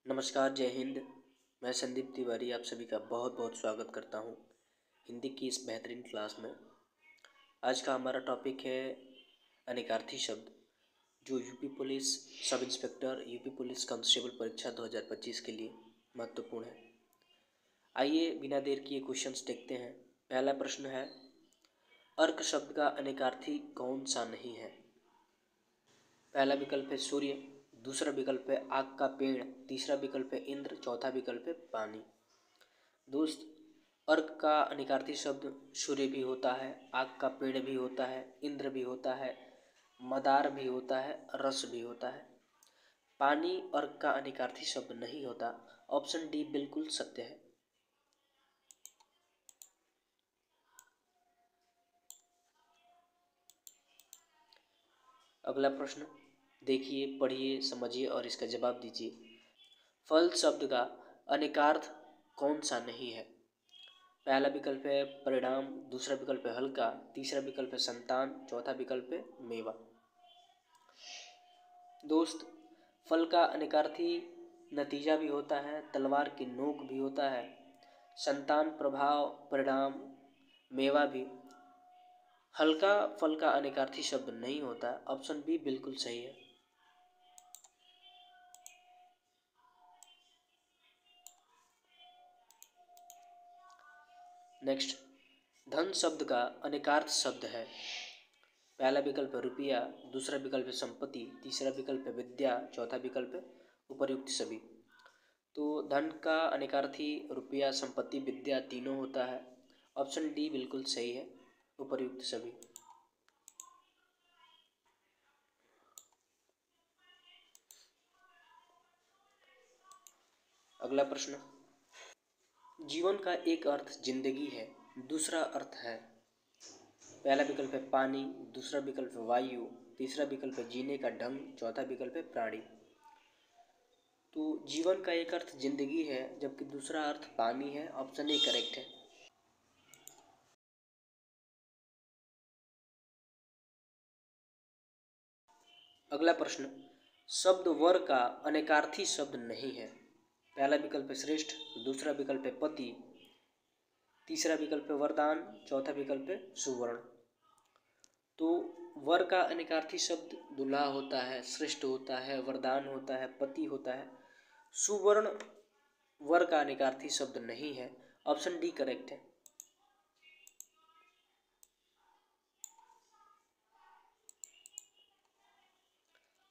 नमस्कार, जय हिंद। मैं संदीप तिवारी आप सभी का बहुत बहुत स्वागत करता हूँ हिंदी की इस बेहतरीन क्लास में। आज का हमारा टॉपिक है अनेकार्थी शब्द, जो UP police sub inspector, UP police constable परीक्षा 2025 के लिए महत्वपूर्ण है। आइए बिना देर किए क्वेश्चंस देखते हैं। पहला प्रश्न है, अर्क शब्द का अनेकार्थी कौन सा नहीं है? पहला विकल्प है सूर्य, दूसरा विकल्प है आग का पेड़, तीसरा विकल्प है इंद्र, चौथा विकल्प है पानी। दोस्त, अर्क का अनिकार्थी शब्द सूर्य भी होता है, आग का पेड़ भी होता है, इंद्र भी होता है, मदार भी होता है, रस भी होता है। पानी अर्क का अनिकार्थी शब्द नहीं होता। ऑप्शन डी बिल्कुल सत्य है। अगला प्रश्न देखिए, पढ़िए, समझिए और इसका जवाब दीजिए। फल शब्द का अनेकार्थ कौन सा नहीं है? पहला विकल्प है परिणाम, दूसरा विकल्प है हल्का, तीसरा विकल्प है संतान, चौथा विकल्प है मेवा। दोस्त, फल का अनेकार्थी नतीजा भी होता है, तलवार की नोक भी होता है, संतान प्रभाव, परिणाम, मेवा भी। हल्का फल का अनेकार्थी शब्द नहीं होता। ऑप्शन बी बिल्कुल सही है। नेक्स्ट, धन शब्द का अनेकार्थ शब्द है। पहला विकल्प है रुपया, दूसरा विकल्प है संपत्ति, तीसरा विकल्प है विद्या, चौथा विकल्प है उपर्युक्त सभी। तो धन का अनेकार्थी रुपया, संपत्ति, विद्या तीनों होता है। ऑप्शन डी बिल्कुल सही है, उपर्युक्त सभी। अगला प्रश्न, जीवन का एक अर्थ जिंदगी है, दूसरा अर्थ है। पहला विकल्प है पानी, दूसरा विकल्प है वायु, तीसरा विकल्प है जीने का ढंग, चौथा विकल्प है प्राणी। तो जीवन का एक अर्थ जिंदगी है, जबकि दूसरा अर्थ पानी है। ऑप्शन ए करेक्ट है। अगला प्रश्न, शब्द वर का अनेकार्थी शब्द नहीं है। पहला विकल्प है श्रेष्ठ, दूसरा विकल्प है पति, तीसरा विकल्प है वरदान, चौथा विकल्प है सुवर्ण। तो वर का अनेकार्थी शब्द दूल्हा होता है, श्रेष्ठ होता है, वरदान होता है, पति होता है। सुवर्ण वर का अनेकार्थी शब्द नहीं है। ऑप्शन डी करेक्ट है।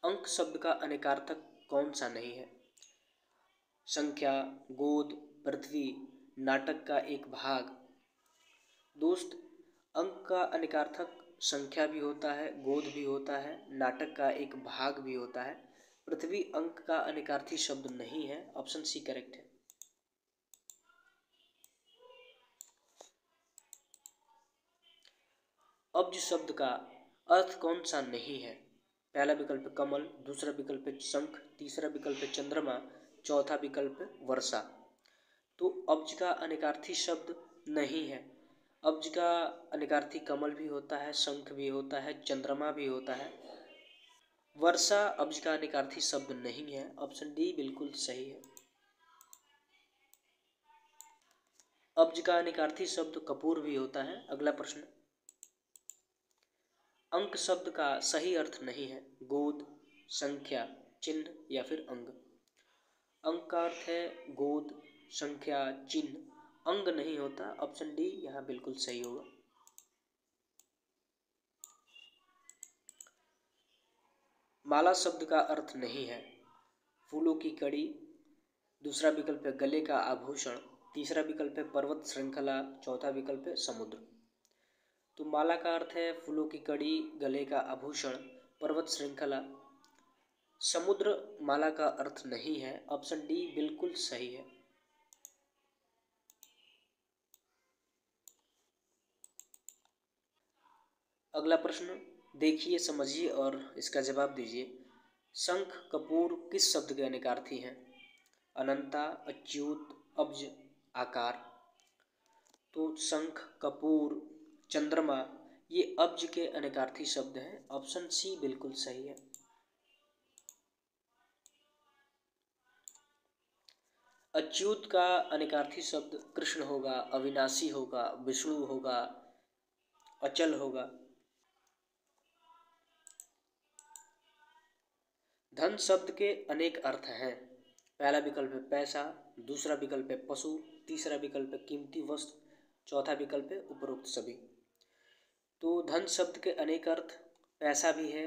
अंक शब्द का अनेकार्थक कौन सा नहीं है? संख्या, गोद, पृथ्वी, नाटक का एक भाग। दोस्त, अंक का अनेकार्थक संख्या भी होता है, गोद भी होता है, नाटक का एक भाग भी होता है। पृथ्वी अंक का अनेकार्थी शब्द नहीं है। ऑप्शन सी करेक्ट है। अब्ज शब्द का अर्थ कौन सा नहीं है? पहला विकल्प कमल, दूसरा विकल्प शंख, तीसरा विकल्प चंद्रमा, चौथा विकल्प वर्षा। तो अब्ज का अनेकार्थी शब्द नहीं है। अब्ज का अनेकार्थी कमल भी होता है, शंख भी होता है, चंद्रमा भी होता है। वर्षा अब्ज का अनेकार्थी शब्द नहीं है। ऑप्शन डी बिल्कुल सही है। अब्ज का अनेकार्थी शब्द कपूर भी होता है। अगला प्रश्न, अंक शब्द का सही अर्थ नहीं है। गोद, संख्या, चिन्ह या फिर अंग। अंक का अर्थ है गोद, संख्या, चिन्ह, अंग नहीं होता। ऑप्शन डी यहाँ बिल्कुल सही होगा। माला शब्द का अर्थ नहीं है। फूलों की कड़ी, दूसरा विकल्प है गले का आभूषण, तीसरा विकल्प है पर्वत श्रृंखला, चौथा विकल्प है समुद्र। तो माला का अर्थ है फूलों की कड़ी, गले का आभूषण, पर्वत श्रृंखला। समुद्र माला का अर्थ नहीं है। ऑप्शन डी बिल्कुल सही है। अगला प्रश्न देखिए, समझिए और इसका जवाब दीजिए। शंख, कपूर किस शब्द के अनेकार्थी हैं? अनंता, अच्युत, अब्ज, आकार। तो शंख, कपूर, चंद्रमा ये अब्ज के अनेकार्थी शब्द हैं। ऑप्शन सी बिल्कुल सही है। अच्युत का अनिकार्थी शब्द कृष्ण होगा, अविनाशी होगा, विष्णु होगा, अचल होगा। धन शब्द के अनेक अर्थ हैं। पहला विकल्प है पैसा, दूसरा विकल्प है पशु, तीसरा विकल्प है कीमती वस्तु, चौथा विकल्प है उपरोक्त सभी। तो धन शब्द के अनेक अर्थ, पैसा भी है,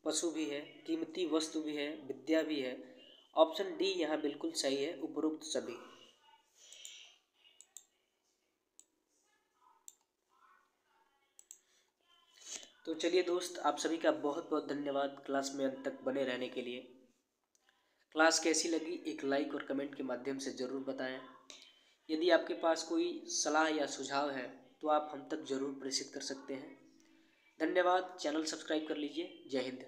पशु भी है, कीमती वस्तु भी है, विद्या भी है। ऑप्शन डी यहाँ बिल्कुल सही है, उपरोक्त सभी। तो चलिए दोस्त, आप सभी का बहुत बहुत धन्यवाद क्लास में अंत तक बने रहने के लिए। क्लास कैसी लगी एक लाइक और कमेंट के माध्यम से ज़रूर बताएं। यदि आपके पास कोई सलाह या सुझाव है तो आप हम तक ज़रूर प्रेषित कर सकते हैं। धन्यवाद। चैनल सब्सक्राइब कर लीजिए। जय हिंद।